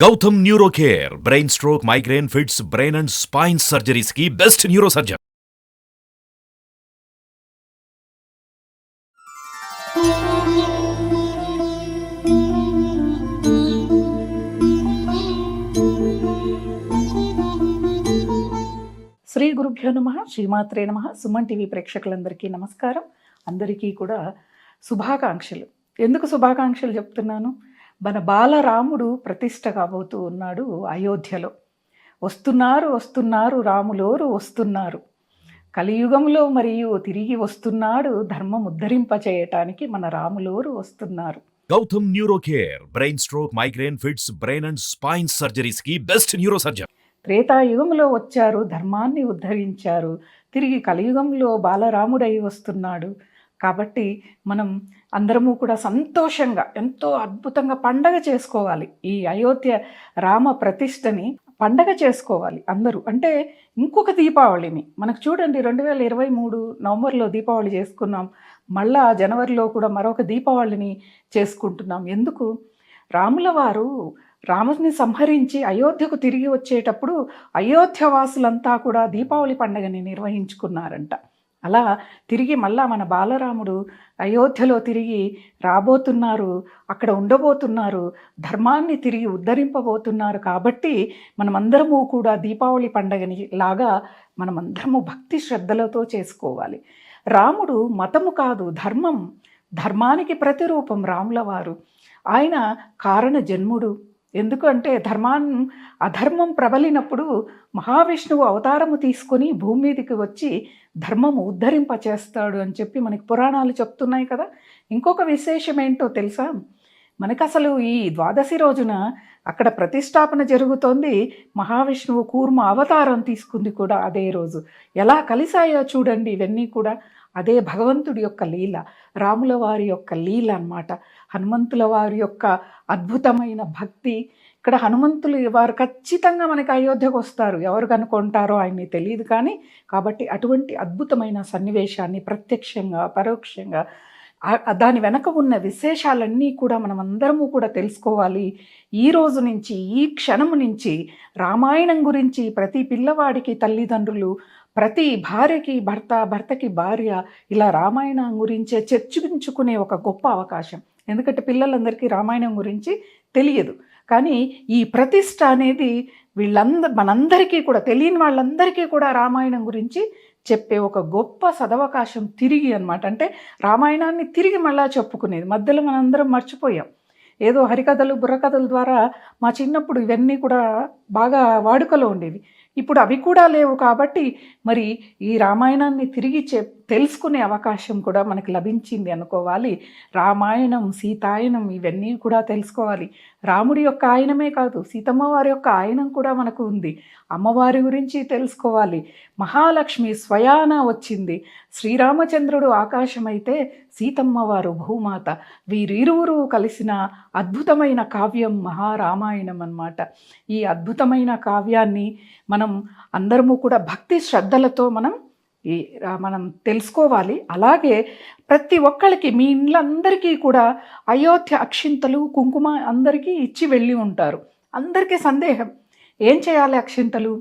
Gautam neuro care brain stroke, migraine, fits, brain and spine surgeries కి best neurosurgeon. Shri గురుభ్యో నమః, శ్రీమాత్రే నమః. సుమన్ టీవీ ప్రేక్షకులందరికీ నమస్కారం. అందరికీ కూడా శుభాకాంక్షలు. ఎందుకు శుభాకాంక్షలు చెప్తున్నాను? మన బాలరాముడు ప్రతిష్ఠ కాబోతూ ఉన్నాడు అయోధ్యలో. వస్తున్నారు రాములోరు వస్తున్నారు. కలియుగంలో మరియు తిరిగి వస్తున్నాడు ధర్మం ఉద్ధరింపచేయటానికి మన రాములోరు వస్తున్నారు. Gautam neuro care brain stroke, migraine, fits, brain and spine surgeries కి బెస్ట్ న్యూరో సర్జన్. త్రేతాయుగంలో వచ్చారు, ధర్మాన్ని ఉద్ధరించారు. తిరిగి కలియుగంలో బాలరాముడై వస్తున్నాడు. కాబట్టి మనం అందరము కూడా సంతోషంగా ఎంతో అద్భుతంగా పండగ చేసుకోవాలి. ఈ అయోధ్య రామ ప్రతిష్టని పండగ చేసుకోవాలి అందరూ. అంటే ఇంకొక దీపావళిని మనకు చూడండి, 2023 నవంబర్లో దీపావళి చేసుకున్నాం. మళ్ళా జనవరిలో కూడా మరొక దీపావళిని చేసుకుంటున్నాం. ఎందుకు? రాముల వారు రాముని సంహరించి అయోధ్యకు తిరిగి వచ్చేటప్పుడు అయోధ్యవాసులంతా కూడా దీపావళి పండుగని నిర్వహించుకున్నారంట. అలా తిరిగి మళ్ళా మన బాలరాముడు అయోధ్యలో తిరిగి రాబోతున్నారు, అక్కడ ఉండబోతున్నారు, ధర్మాన్ని తిరిగి ఉద్ధరింపబోతున్నారు. కాబట్టి మనమందరము కూడా దీపావళి పండుగని లాగా మనమందరము భక్తి శ్రద్ధలతో చేసుకోవాలి. రాముడు మతము కాదు, ధర్మం, ధర్మానికి ప్రతిరూపం రాముల వారు. ఆయన కారణ జన్ముడు. ఎందుకంటే అధర్మం ప్రబలినప్పుడు మహావిష్ణువు అవతారము తీసుకొని భూమి మీదకి వచ్చి ధర్మము ఉద్ధరింపచేస్తాడు అని చెప్పి మనకి పురాణాలు చెప్తున్నాయి కదా. ఇంకొక విశేషం ఏంటో తెలుసా? మనకు అసలు ఈ ద్వాదశి రోజున అక్కడ ప్రతిష్టాపన జరుగుతోంది. మహావిష్ణువు కూర్మ అవతారం తీసుకుంది కూడా అదే రోజు. ఎలా కలిసాయో చూడండి. ఇవన్నీ కూడా అదే భగవంతుడి యొక్క లీల, రాముల వారి యొక్క లీల అన్నమాట. హనుమంతుల వారి యొక్క అద్భుతమైన భక్తి. ఇక్కడ హనుమంతులు వారు ఖచ్చితంగా మనకి అయోధ్యకు వస్తారు. ఎవరు కనుక్కుంటారో ఆయన్ని తెలియదు కానీ, కాబట్టి అటువంటి అద్భుతమైన సన్నివేశాన్ని ప్రత్యక్షంగా పరోక్షంగా దాని వెనక ఉన్న విశేషాలన్నీ కూడా మనం అందరము కూడా తెలుసుకోవాలి. ఈ రోజు నుంచి, ఈ క్షణము నుంచి రామాయణం గురించి ప్రతి పిల్లవాడికి తల్లిదండ్రులు, ప్రతి భార్యకి భర్త, భర్తకి భార్య ఇలా రామాయణం గురించే చర్చించుకునే ఒక గొప్ప అవకాశం. ఎందుకంటే పిల్లలందరికీ రామాయణం గురించి తెలియదు. కానీ ఈ ప్రతిష్ట అనేది మనందరికీ కూడా, తెలియని వాళ్ళందరికీ కూడా రామాయణం గురించి చెప్పే ఒక గొప్ప సదవకాశం తిరిగి అన్నమాట. అంటే రామాయణాన్ని తిరిగి మళ్ళా చెప్పుకునేది. మధ్యలో మనందరం మర్చిపోయాం. ఏదో హరికథలు, బుర్రకథల ద్వారా మా చిన్నప్పుడు ఇవన్నీ కూడా బాగా వాడుకలో ఉండేవి. ఇప్పుడు అవి కూడా లేవు. కాబట్టి మరి ఈ రామాయణాన్ని తిరిగి తెలుసుకునే అవకాశం కూడా మనకు లభించింది అనుకోవాలి. రామాయణం, సీతాయనం ఇవన్నీ కూడా తెలుసుకోవాలి. రాముడి యొక్క ఆయనమే కాదు, సీతమ్మ వారి యొక్క ఆయనం కూడా మనకు ఉంది. అమ్మవారి గురించి తెలుసుకోవాలి. మహాలక్ష్మి స్వయాన వచ్చింది. శ్రీరామచంద్రుడు ఆకాశమైతే సీతమ్మ వారు భూమాత. వీరిరువురు కలిసిన అద్భుతమైన కావ్యం మహారామాయణం అన్నమాట. ఈ అద్భుతమైన కావ్యాన్ని మనం అందరము కూడా భక్తి శ్రద్ధలతో మనం తెలుసుకోవాలి. అలాగే ప్రతి ఒక్కరికి, మీ ఇండ్లందరికీ కూడా అయోధ్య అక్షింతలు, కుంకుమ అందరికీ ఇచ్చి వెళ్ళి ఉంటారు. అందరికీ సందేహం, ఏం చేయాలి అక్షింతలు?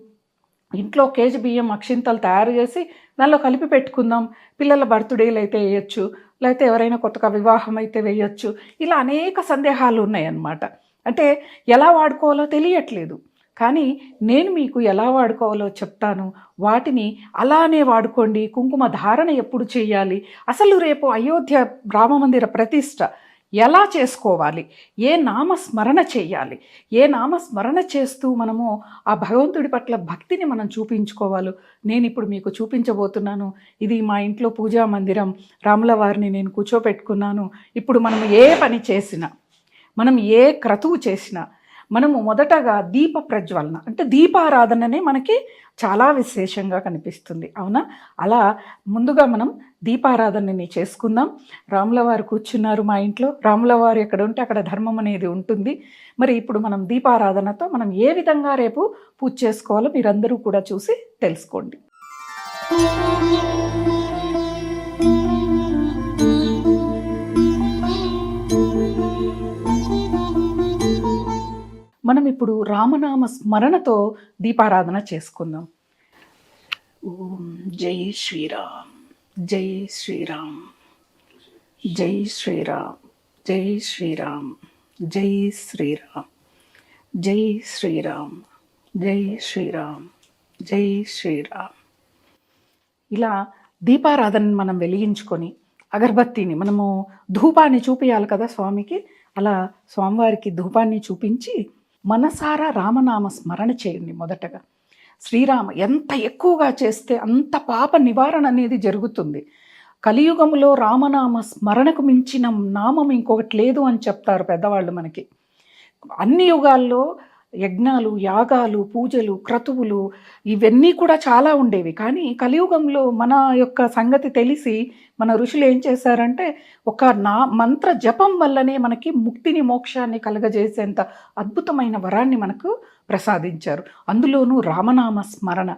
ఇంట్లో కేజీ బియ్యం అక్షింతలు తయారు చేసి దానిలో కలిపి పెట్టుకుందాం. పిల్లల బర్త్డేలు అయితే వేయచ్చు, లేకపోతే ఎవరైనా కొత్తగా వివాహం అయితే వేయచ్చు. ఇలా అనేక సందేహాలు ఉన్నాయన్నమాట. అంటే ఎలా వాడుకోవాలో తెలియట్లేదు. కానీ నేను మీకు ఎలా వాడుకోవాలో చెప్తాను. వాటిని అలానే వాడుకోండి. కుంకుమ ధారణ ఎప్పుడు చేయాలి, అసలు రేపు అయోధ్య రామమందిర ప్రతిష్ట ఎలా చేసుకోవాలి, ఏ నామస్మరణ చేయాలి, ఏ నామస్మరణ చేస్తూ మనము ఆ భగవంతుడి పట్ల భక్తిని మనం చూపించుకోవాలో నేను ఇప్పుడు మీకు చూపించబోతున్నాను. ఇది మా ఇంట్లో పూజా మందిరం. రాముల వారిని నేను కూర్చోపెట్టుకున్నాను. ఇప్పుడు మనం ఏ పని చేసినా, మనం ఏ క్రతువు చేసినా మనము మొదటగా దీప ప్రజ్వలన, అంటే దీపారాధననే మనకి చాలా విశేషంగా కనిపిస్తుంది. అవునా? అలా ముందుగా మనం దీపారాధనని చేసుకుందాం. రాముల వారు కూర్చున్నారు మా ఇంట్లో. రాముల వారు ఎక్కడ ఉంటే అక్కడ ధర్మం అనేది ఉంటుంది. మరి ఇప్పుడు మనం దీపారాధనతో మనం ఏ విధంగా రేపు పూజ చేసుకోవాలో మీరందరూ కూడా చూసి తెలుసుకోండి. మనం ఇప్పుడు రామనామ స్మరణతో దీపారాధన చేసుకుందాం. ఓం జై శ్రీరామ్, జై శ్రీరామ్, జై శ్రీరామ్, జై శ్రీరామ్, జై శ్రీరామ్, జై శ్రీరామ్, జై శ్రీరామ్, జై శ్రీరామ్. ఇలా దీపారాధనని మనం వెలిగించుకొని అగరబత్తిని మనము ధూపాన్ని చూపించాలి కదా స్వామికి, అలా స్వామివారికి ధూపాన్ని చూపించి మనసారా రామనామ స్మరణ చేయండి. మొదటగా శ్రీరామ ఎంత ఎక్కువగా చేస్తే అంత పాప నివారణ అనేది జరుగుతుంది. కలియుగములో రామనామ స్మరణకు మించిన నామం ఇంకొకటి లేదు అని చెప్తారు పెద్దవాళ్ళు మనకి. అన్ని యుగాల్లో యజ్ఞాలు, యాగాలు, పూజలు, క్రతువులు ఇవన్నీ కూడా చాలా ఉండేవి. కానీ కలియుగంలో మన యొక్క సంగతి తెలిసి మన ఋషులు ఏం చేశారంటే ఒక మంత్ర జపం వల్లనే మనకి ముక్తిని, మోక్షాన్ని కలగజేసేంత అద్భుతమైన వరాన్ని మనకు ప్రసాదించారు. అందులోనూ రామనామ స్మరణ.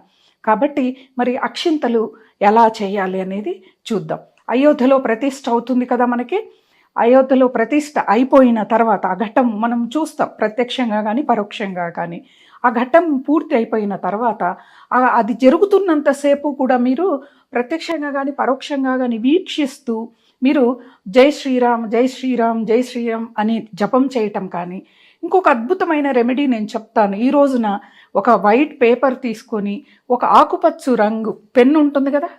కాబట్టి మరి అక్షింతలు ఎలా చేయాలి అనేది చూద్దాం. అయోధ్యలో ప్రతిష్ఠ అవుతుంది కదా మనకి. అయోధ్యలో ప్రతిష్ఠ అయిపోయిన తర్వాత ఆ ఘట్టం మనం చూస్తాం, ప్రత్యక్షంగా కానీ పరోక్షంగా కానీ. ఆ ఘట్టం పూర్తి అయిపోయిన తర్వాత అది జరుగుతున్నంతసేపు కూడా మీరు ప్రత్యక్షంగా కానీ పరోక్షంగా కానీ వీక్షిస్తూ మీరు జై శ్రీరామ్, జై శ్రీరామ్, జై శ్రీరామ్ అని జపం చేయటం కానీ. ఇంకొక అద్భుతమైన రెమెడీ నేను చెప్తాను. ఈ రోజున ఒక వైట్ పేపర్ తీసుకొని ఒక ఆకుపచ్చు రంగు పెన్ను ఉంటుంది కదా,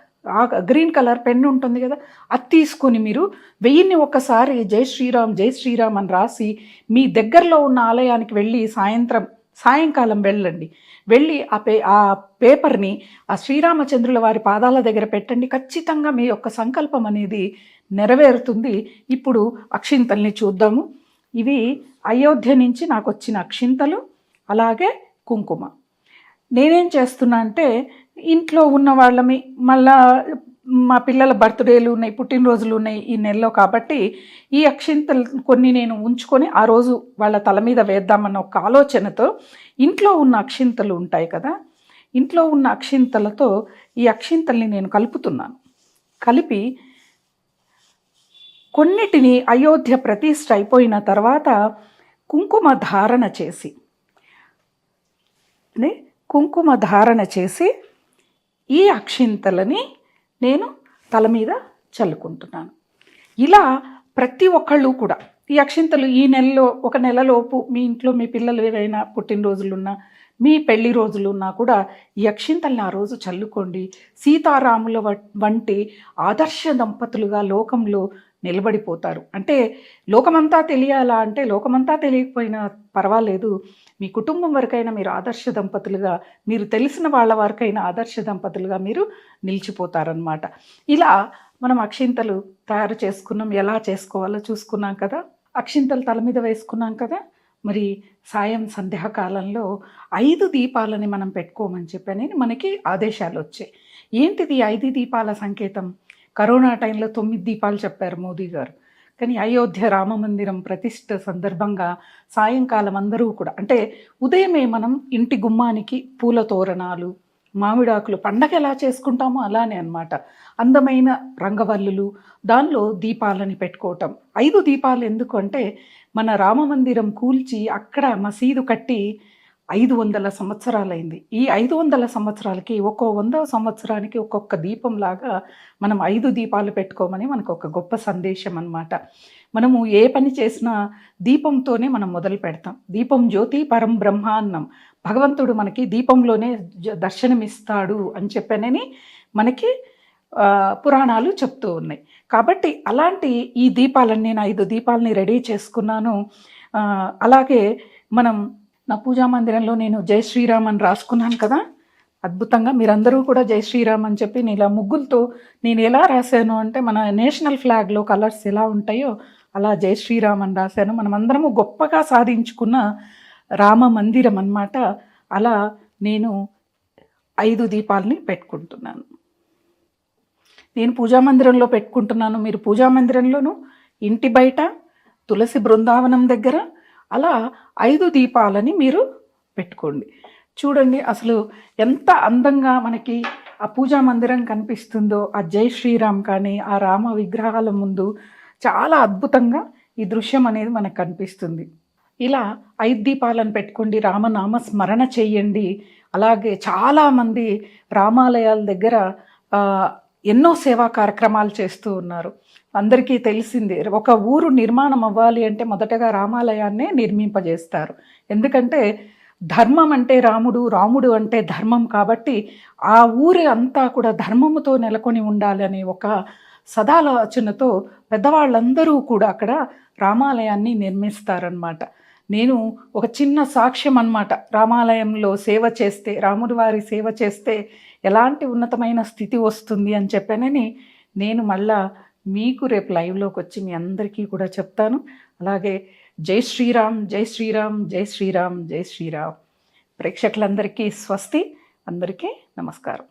గ్రీన్ కలర్ పెన్ను ఉంటుంది కదా, అది తీసుకొని మీరు 1000ని ఒక్కసారి జై శ్రీరామ్, జై శ్రీరామ్ అని రాసి మీ దగ్గరలో ఉన్న ఆలయానికి వెళ్ళి సాయంకాలం వెళ్ళండి. వెళ్ళి ఆ పేపర్ని ఆ శ్రీరామచంద్రుల వారి పాదాల దగ్గర పెట్టండి. ఖచ్చితంగా మీ యొక్క సంకల్పం అనేది నెరవేరుతుంది. ఇప్పుడు అక్షింతల్ని చూద్దాము. ఇవి అయోధ్య నుంచి నాకు వచ్చిన అక్షింతలు, అలాగే కుంకుమ. నేనేం చేస్తున్నా అంటే ఇంట్లో ఉన్న వాళ్ళమి, మళ్ళా మా పిల్లల బర్త్డేలు ఉన్నాయి, పుట్టినరోజులు ఉన్నాయి ఈ నెలలో. కాబట్టి ఈ అక్షింతలు కొన్ని నేను ఉంచుకొని ఆ రోజు వాళ్ళ తల మీద వేద్దామన్న ఒక ఆలోచనతో ఇంట్లో ఉన్న అక్షింతలు ఉంటాయి కదా, ఇంట్లో ఉన్న అక్షింతలతో ఈ అక్షింతల్ని నేను కలుపుతున్నాను. కలిపి కొన్నిటిని అయోధ్య ప్రతిష్ఠ అయిపోయిన తర్వాత కుంకుమ ధారణ చేసి ఈ అక్షింతలని నేను తల మీద చల్లుకుంటున్నాను. ఇలా ప్రతి ఒక్కళ్ళు కూడా ఈ అక్షింతలు ఈ నెలలో, ఒక నెలలోపు మీ ఇంట్లో మీ పిల్లలు ఏవైనా పుట్టినరోజులున్నా, మీ పెళ్లి రోజులున్నా కూడా ఈ అక్షింతల్ని ఆ రోజు చల్లుకోండి. సీతారాముల వంటి ఆదర్శ దంపతులుగా లోకంలో నిలబడిపోతారు. అంటే లోకమంతా తెలియాలా అంటే లోకమంతా తెలియకపోయినా పర్వాలేదు, మీ కుటుంబం వరకైనా మీరు ఆదర్శ దంపతులుగా, మీరు తెలిసిన వాళ్ళ వరకైనా ఆదర్శ దంపతులుగా మీరు నిలిచిపోతారనమాట. ఇలా మనం అక్షింతలు తయారు చేసుకున్నాం. ఎలా చేసుకోవాలో చూసుకున్నాం కదా. అక్షింతలు తల మీద వేసుకున్నాం కదా. మరి సంధ్యాకాలంలో 5 దీపాలని మనం పెట్టుకోమని చెప్పని మనకి ఆదేశాలు వచ్చాయి. ఏంటిది 5 దీపాల సంకేతం? కరోనా టైంలో 9 దీపాలు చెప్పారు మోదీ గారు. కానీ అయోధ్య రామమందిరం ప్రతిష్ఠ సందర్భంగా సాయంకాలం అందరూ కూడా, అంటే ఉదయమే మనం ఇంటి గుమ్మానికి పూల తోరణాలు, మామిడాకులు, పండగ ఎలా చేసుకుంటామో అలానే అన్నమాట, అందమైన రంగవల్లులు, దానిలో దీపాలని పెట్టుకోవటం. 5 దీపాలు ఎందుకు అంటే మన రామమందిరం కూల్చి అక్కడ మసీదు కట్టి 500 సంవత్సరాలైంది. ఈ 500 సంవత్సరాలకి 100 సంవత్సరానికి ఒక్కొక్క దీపంలాగా మనం 5 దీపాలు పెట్టుకోమని మనకు ఒక గొప్ప సందేశం అన్నమాట. మనము ఏ పని చేసినా దీపంతోనే మనం మొదలు పెడతాం. దీపం జ్యోతి పరం బ్రహ్మ అన్నాం. భగవంతుడు మనకి దీపంలోనే దర్శనమిస్తాడు అని చెప్పనని మనకి పురాణాలు చెప్తూ ఉన్నాయి. కాబట్టి అలాంటి ఈ దీపాలని నేను 5 దీపాలని రెడీ చేసుకున్నాను. అలాగే మనం నా పూజా మందిరంలో నేను జై శ్రీరామ్ అని రాసుకున్నాను కదా. అద్భుతంగా మీరందరూ కూడా జై శ్రీరామ్ అని చెప్పి నేను ఇలా ముగ్గులతో నేను ఎలా రాశాను అంటే మన నేషనల్ ఫ్లాగ్లో కలర్స్ ఎలా ఉంటాయో అలా జై శ్రీరామ్ అని రాశాను. మనం అందరము గొప్పగా సాధించుకున్న రామ మందిరం అన్నమాట. అలా నేను 5 దీపాలని పెట్టుకుంటున్నాను. నేను పూజా మందిరంలో పెట్టుకుంటున్నాను. మీరు పూజా మందిరంలోనూ, ఇంటి బయట, తులసి బృందావనం దగ్గర అలా 5 దీపాలని మీరు పెట్టుకోండి. చూడండి అసలు ఎంత అందంగా మనకి ఆ పూజా మందిరం కనిపిస్తుందో. ఆ జై శ్రీరామ్ కానీ ఆ రామ విగ్రహాల ముందు చాలా అద్భుతంగా ఈ దృశ్యం అనేది మనకు కనిపిస్తుంది. ఇలా 5 దీపాలను పెట్టుకోండి, రామనామ స్మరణ చెయ్యండి. అలాగే చాలామంది రామాలయాల దగ్గర ఎన్నో సేవా కార్యక్రమాలు చేస్తూ ఉన్నారు. అందరికీ తెలిసిందే, ఒక ఊరు నిర్మాణం అవ్వాలి అంటే మొదటగా రామాలయాన్నే నిర్మింపజేస్తారు. ఎందుకంటే ధర్మం అంటే రాముడు, రాముడు అంటే ధర్మం. కాబట్టి ఆ ఊరి అంతా కూడా ధర్మముతో నెలకొని ఉండాలని ఒక సదాలోచనతో పెద్దవాళ్ళందరూ కూడా అక్కడ రామాలయాన్ని నిర్మిస్తారనమాట. నేను ఒక చిన్న సాక్ష్యం అన్నమాట. రామాలయంలో సేవ చేస్తే, రాముడి వారి సేవ చేస్తే ఎలాంటి ఉన్నతమైన స్థితి వస్తుంది అని చెప్పానని నేను మళ్ళా మీకు రేపు లైవ్లోకి వచ్చి మీ అందరికీ కూడా చెప్తాను. అలాగే జై శ్రీరామ్, జై శ్రీరామ్, జై శ్రీరామ్, జై శ్రీరామ్. ప్రేక్షకులందరికీ స్వస్తి, అందరికీ నమస్కారం.